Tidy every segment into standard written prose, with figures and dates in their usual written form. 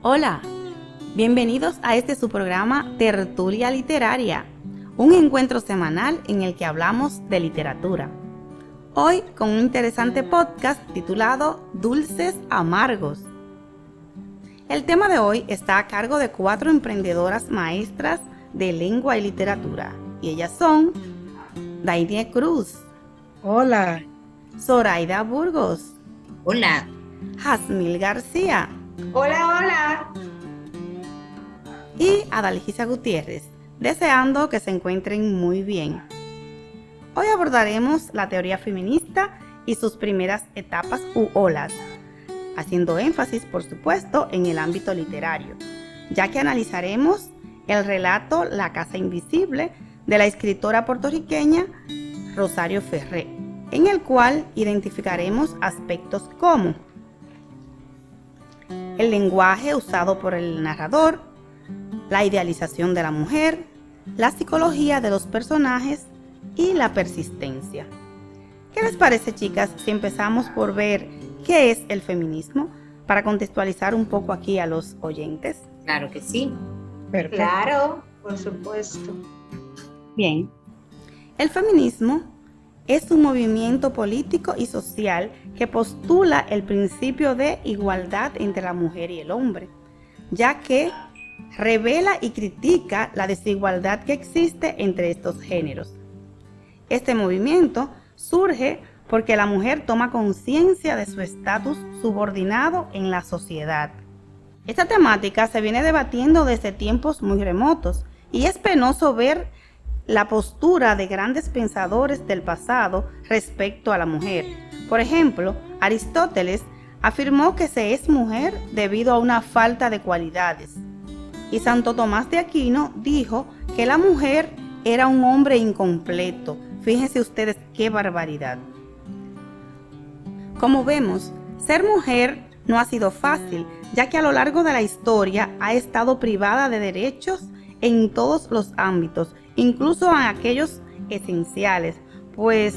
Hola, bienvenidos a este su programa Tertulia Literaria, un encuentro semanal en el que hablamos de literatura. Hoy con un interesante podcast titulado Dulces Amargos. El tema de hoy está a cargo de 4 emprendedoras maestras de lengua y literatura, y ellas son Dainie Cruz. Hola. Zoraida Burgos. Hola. Jazmil García. Hola, hola. Y Adalgisa Gutiérrez, deseando que se encuentren muy bien. Hoy abordaremos la teoría feminista y sus primeras etapas u olas, haciendo énfasis, por supuesto, en el ámbito literario, ya que analizaremos el relato La Casa Invisible de la escritora puertorriqueña Rosario Ferré, en el cual identificaremos aspectos como el lenguaje usado por el narrador, la idealización de la mujer, la psicología de los personajes y la persistencia. ¿Qué les parece, chicas, si empezamos por ver qué es el feminismo para contextualizar un poco aquí a los oyentes? Claro que sí. Perfecto. Claro, por supuesto. Bien, el feminismo es un movimiento político y social que postula el principio de igualdad entre la mujer y el hombre, ya que revela y critica la desigualdad que existe entre estos géneros. Este movimiento surge porque la mujer toma conciencia de su estatus subordinado en la sociedad. Esta temática se viene debatiendo desde tiempos muy remotos y es penoso ver la postura de grandes pensadores del pasado respecto a la mujer. Por ejemplo, Aristóteles afirmó que se es mujer debido a una falta de cualidades. Y Santo Tomás de Aquino dijo que la mujer era un hombre incompleto. Fíjense ustedes qué barbaridad. Como vemos, ser mujer no ha sido fácil, ya que a lo largo de la historia ha estado privada de derechos en todos los ámbitos, incluso en aquellos esenciales, pues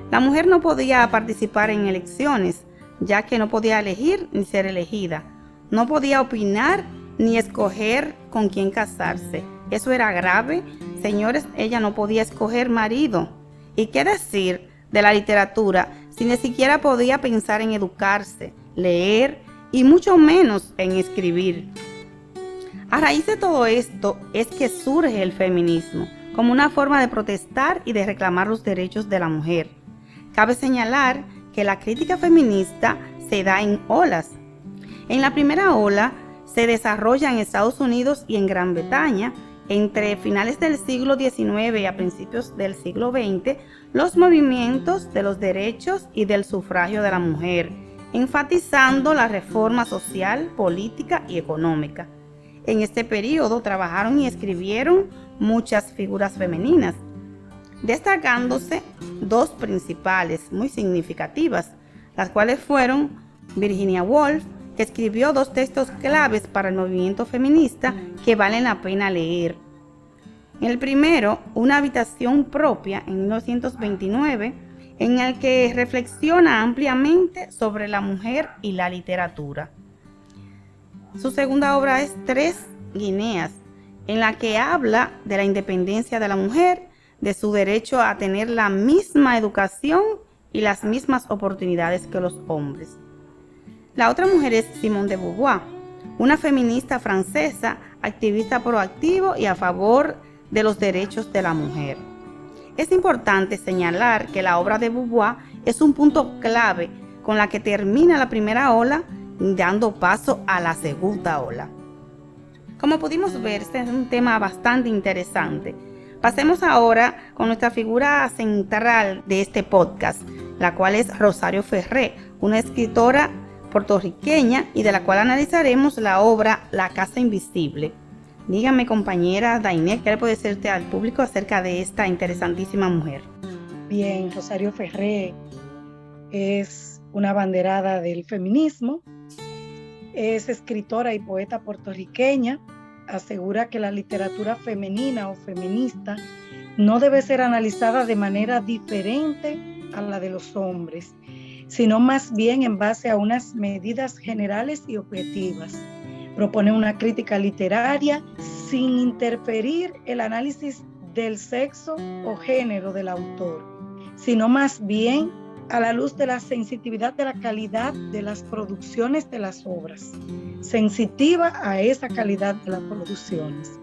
la mujer no podía participar en elecciones, ya que no podía elegir ni ser elegida, no podía opinar ni escoger con quién casarse. Eso era grave, señores. Ella no podía escoger marido. ¿Y qué decir de la literatura si ni siquiera podía pensar en educarse, leer y mucho menos en escribir? A raíz de todo esto es que surge el feminismo, como una forma de protestar y de reclamar los derechos de la mujer. Cabe señalar que la crítica feminista se da en olas. En la primera ola se desarrolla en Estados Unidos y en Gran Bretaña. Entre finales del siglo XIX y a principios del siglo XX, los movimientos de los derechos y del sufragio de la mujer, enfatizando la reforma social, política y económica. En este periodo trabajaron y escribieron muchas figuras femeninas, destacándose 2 principales muy significativas, las cuales fueron Virginia Woolf, que escribió 2 textos claves para el movimiento feminista que valen la pena leer. El primero, Una habitación propia, en 1929, en el que reflexiona ampliamente sobre la mujer y la literatura. Su segunda obra es 3 guineas, en la que habla de la independencia de la mujer, de su derecho a tener la misma educación y las mismas oportunidades que los hombres. La otra mujer es Simone de Beauvoir, una feminista francesa, activista proactivo y a favor de los derechos de la mujer. Es importante señalar que la obra de Beauvoir es un punto clave con la que termina la primera ola, dando paso a la segunda ola. Como pudimos ver, este es un tema bastante interesante. Pasemos ahora con nuestra figura central de este podcast, la cual es Rosario Ferré, una escritora puertorriqueña y de la cual analizaremos la obra La Casa Invisible. Dígame, compañera Dainie, ¿qué le puede decirte al público acerca de esta interesantísima mujer? Bien, Rosario Ferré es una abanderada del feminismo, es escritora y poeta puertorriqueña, asegura que la literatura femenina o feminista no debe ser analizada de manera diferente a la de los hombres, sino más bien en base a unas medidas generales y objetivas, Propone una crítica literaria sin interferir el análisis del sexo o género del autor, sino más bien a la luz de la sensitividad de la calidad de las producciones de las obras, sensitiva a esa calidad de las producciones.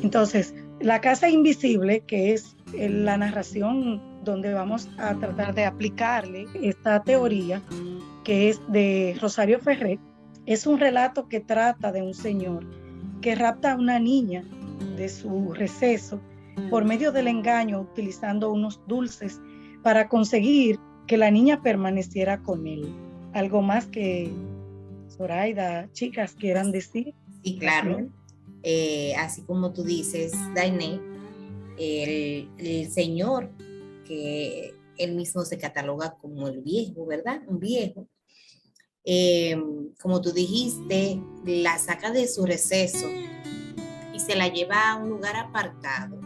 Entonces, La casa invisible, que es la narración donde vamos a tratar de aplicarle esta teoría, que es de Rosario Ferré, es un relato que trata de un señor que rapta a una niña de su receso por medio del engaño, utilizando unos dulces para conseguir que la niña permaneciera con él. ¿Algo más que Zoraida, chicas, quieran decir? Sí, claro. Así como tú dices, Dainé, el señor que él mismo se cataloga como el viejo, ¿verdad? Un viejo. Como tú dijiste, la saca de su receso y se la lleva a un lugar apartado,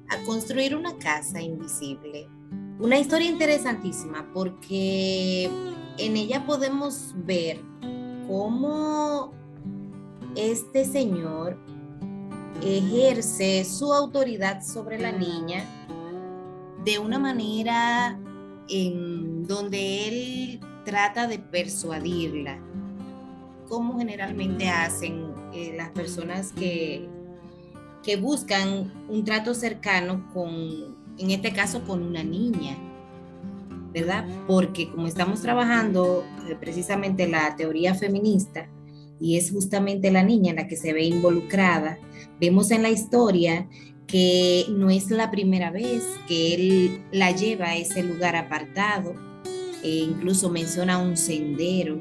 a construir una casa invisible. Una historia interesantísima porque en ella podemos ver cómo este señor ejerce su autoridad sobre la niña de una manera en donde él trata de persuadirla, como generalmente hacen las personas que buscan un trato cercano en este caso, con una niña, ¿verdad? Porque como estamos trabajando precisamente la teoría feminista, y es justamente la niña la que se ve involucrada, vemos en la historia que no es la primera vez que él la lleva a ese lugar apartado, incluso menciona un sendero,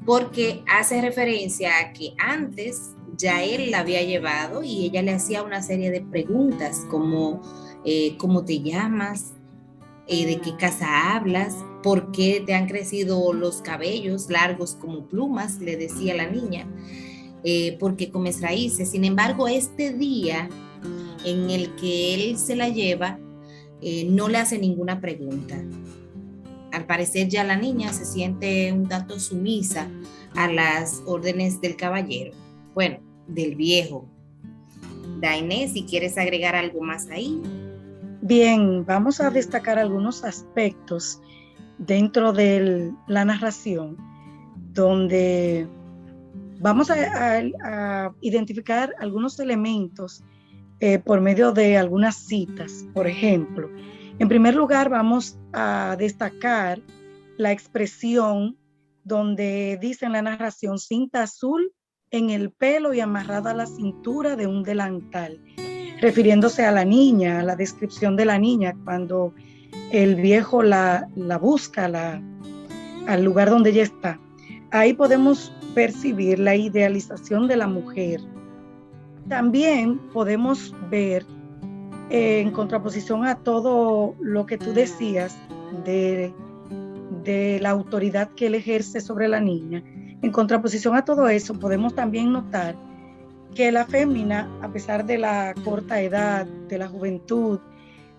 porque hace referencia a que antes ya él la había llevado y ella le hacía una serie de preguntas como ¿cómo te llamas? ¿De qué casa hablas? ¿Por qué te han crecido los cabellos largos como plumas? Le decía la niña. ¿Por qué comes raíces? Sin embargo, este día en el que él se la lleva, no le hace ninguna pregunta. Al parecer ya la niña se siente un tanto sumisa a las órdenes del caballero, bueno, del viejo. Dainé, si quieres agregar algo más ahí. Bien, vamos a destacar algunos aspectos dentro de la narración donde vamos a identificar algunos elementos por medio de algunas citas. Por ejemplo, en primer lugar vamos a destacar la expresión donde dice en la narración cinta azul en el pelo y amarrada a la cintura de un delantal, refiriéndose a la niña, a la descripción de la niña cuando el viejo la busca al lugar donde ella está. Ahí podemos percibir la idealización de la mujer. También podemos ver, en contraposición a todo lo que tú decías de la autoridad que él ejerce sobre la niña, en contraposición a todo eso, podemos también notar que la fémina, a pesar de la corta edad, de la juventud,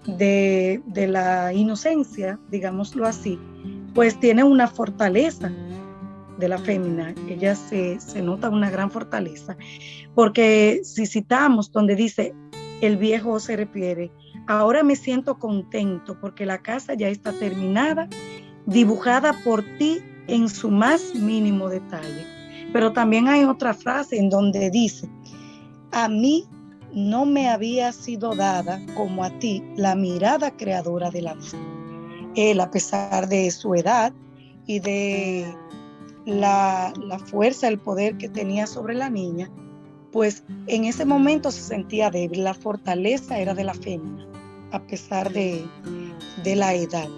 de la inocencia, digámoslo así, pues tiene una fortaleza de la fémina. Ella se nota una gran fortaleza, porque si citamos donde dice, el viejo se refiere, ahora me siento contento porque la casa ya está terminada, dibujada por ti en su más mínimo detalle. Pero también hay otra frase en donde dice, a mí no me había sido dada como a ti la mirada creadora de la vida. Él, a pesar de su edad y de la fuerza, el poder que tenía sobre la niña, pues en ese momento se sentía débil. La fortaleza era de la fémina, a pesar de la edad.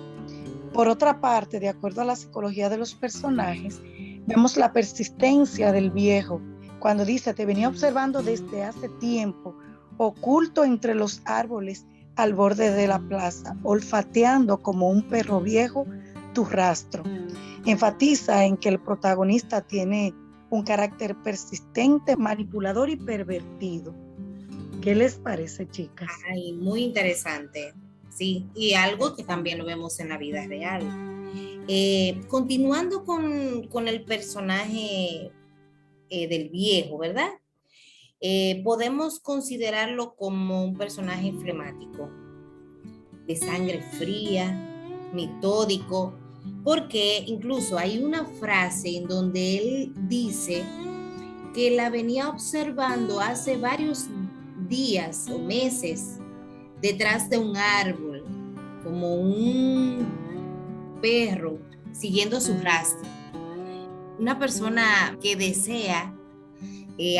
Por otra parte, de acuerdo a la psicología de los personajes, vemos la persistencia del viejo cuando dice, te venía observando desde hace tiempo, oculto entre los árboles al borde de la plaza, olfateando como un perro viejo tu rastro. Enfatiza en que el protagonista tiene un carácter persistente, manipulador y pervertido. ¿Qué les parece, chicas? Ay, muy interesante, sí, y algo que también lo vemos en la vida real. Continuando con el personaje del viejo, ¿verdad? Podemos considerarlo como un personaje flemático, de sangre fría, metódico, porque incluso hay una frase en donde él dice que la venía observando hace varios días o meses detrás de un árbol, como un perro siguiendo su rastro. Una persona que desea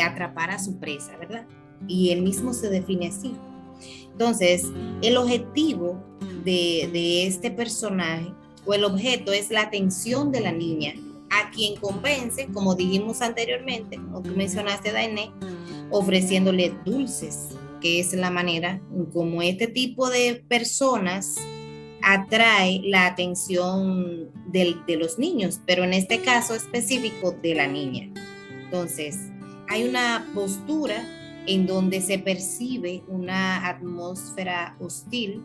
atrapar a su presa, ¿verdad? Y él mismo se define así. Entonces, el objetivo de este personaje o el objeto es la atención de la niña, a quien convence, como dijimos anteriormente, como tú mencionaste, Dainé, ofreciéndole dulces, que es la manera como este tipo de personas atrae la atención de los niños, pero en este caso específico de la niña. Entonces, hay una postura en donde se percibe una atmósfera hostil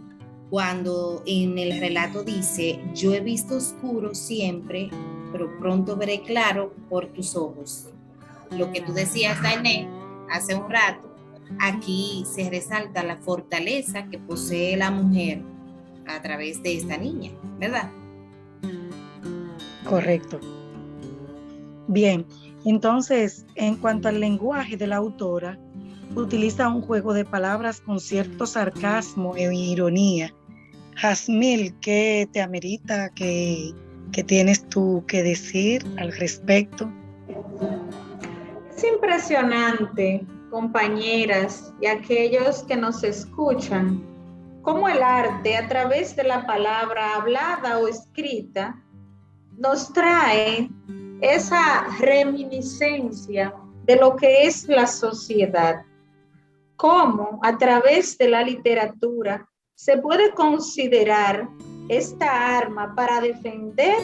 cuando en el relato dice: yo he visto oscuro siempre, pero pronto veré claro por tus ojos. Lo que tú decías, Dainé, hace un rato, aquí se resalta la fortaleza que posee la mujer a través de esta niña, ¿verdad? Correcto. Bien, entonces, en cuanto al lenguaje de la autora, utiliza un juego de palabras con cierto sarcasmo e ironía. Jazmín, ¿qué te amerita? ¿Qué tienes tú que decir al respecto? Es impresionante, compañeras y aquellos que nos escuchan, cómo el arte, a través de la palabra hablada o escrita, nos trae esa reminiscencia de lo que es la sociedad. Cómo a través de la literatura se puede considerar esta arma para defender,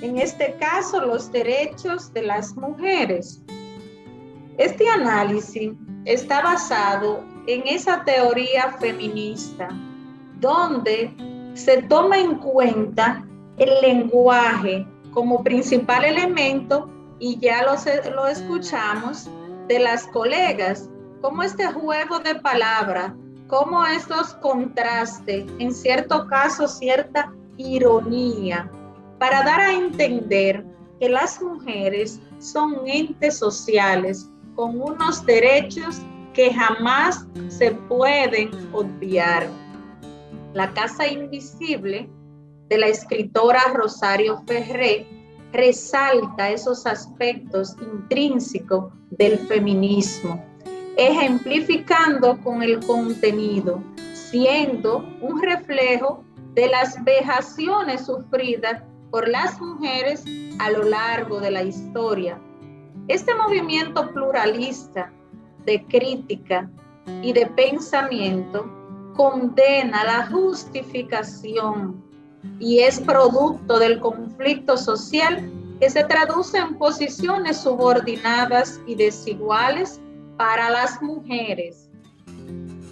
en este caso, los derechos de las mujeres. Este análisis está basado en esa teoría feminista, donde se toma en cuenta el lenguaje como principal elemento, y ya lo escuchamos de las colegas, como este juego de palabras, como estos contrastes, en cierto caso cierta ironía, para dar a entender que las mujeres son entes sociales con unos derechos que jamás se pueden obviar. La Casa Invisible, de la escritora Rosario Ferré, resalta esos aspectos intrínsecos del feminismo, ejemplificando con el contenido, siendo un reflejo de las vejaciones sufridas por las mujeres a lo largo de la historia. Este movimiento pluralista de crítica y de pensamiento condena la justificación y es producto del conflicto social que se traduce en posiciones subordinadas y desiguales para las mujeres.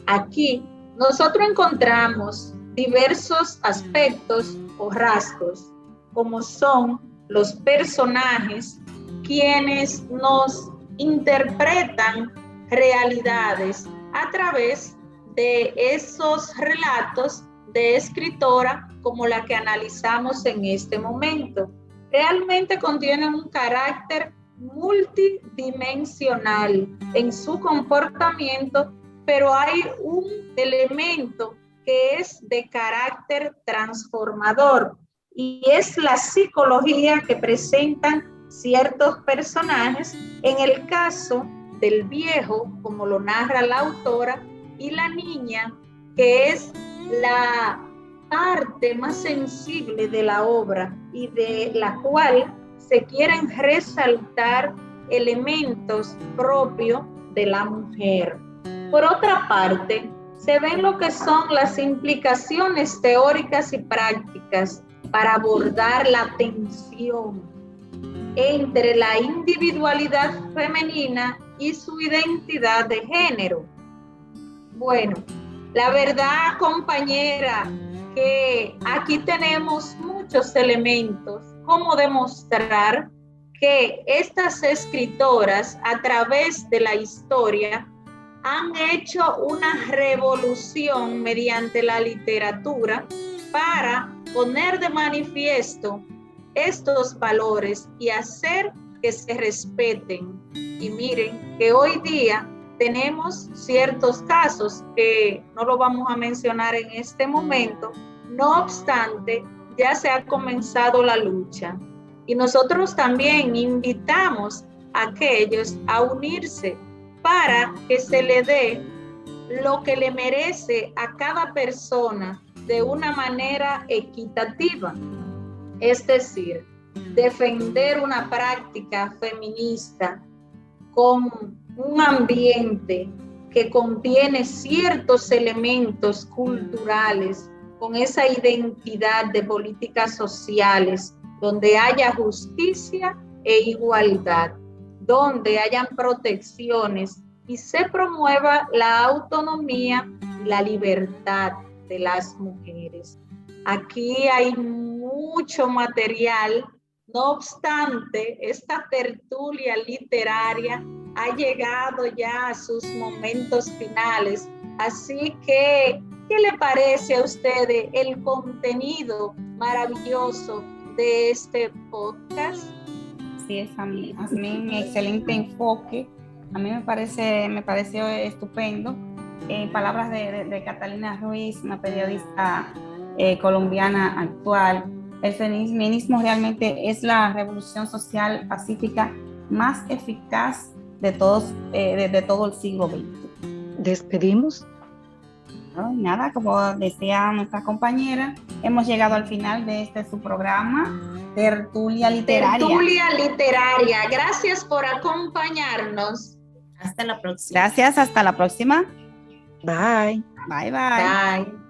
Aquí nosotros encontramos diversos aspectos o rasgos, como son los personajes, quienes nos interpretan realidades a través de esos relatos de escritora como la que analizamos en este momento. Realmente contienen un carácter multidimensional en su comportamiento, pero hay un elemento que es de carácter transformador y es la psicología que presentan ciertos personajes, en el caso del viejo, como lo narra la autora, y la niña, que es la parte más sensible de la obra y de la cual se quieren resaltar elementos propios de la mujer. Por otra parte, se ven lo que son las implicaciones teóricas y prácticas para abordar la tensión entre la individualidad femenina y su identidad de género. Bueno, la verdad, compañera, que aquí tenemos muchos elementos como demostrar que estas escritoras a través de la historia han hecho una revolución mediante la literatura para poner de manifiesto estos valores y hacer que se respeten. Y miren que hoy día tenemos ciertos casos que no lo vamos a mencionar en este momento, no obstante, ya se ha comenzado la lucha. Y nosotros también invitamos a aquellos a unirse para que se le dé lo que le merece a cada persona de una manera equitativa. Es decir, defender una práctica feminista con un ambiente que contiene ciertos elementos culturales, con esa identidad de políticas sociales, donde haya justicia e igualdad, donde hayan protecciones y se promueva la autonomía y la libertad de las mujeres. Aquí hay mucho material, no obstante, esta tertulia literaria ha llegado ya a sus momentos finales, así que, ¿qué le parece a ustedes el contenido maravilloso de este podcast? Sí, es a mí un excelente enfoque. A mí me pareció estupendo. Palabras de Catalina Ruiz, una periodista colombiana actual. El feminismo realmente es la revolución social pacífica más eficaz de todo el siglo XX. ¿Despedimos? Nada, como decía nuestra compañera, hemos llegado al final de su programa, Tertulia Literaria. Tertulia Literaria. Gracias por acompañarnos. Hasta la próxima. Gracias, hasta la próxima. Bye. Bye, bye. Bye.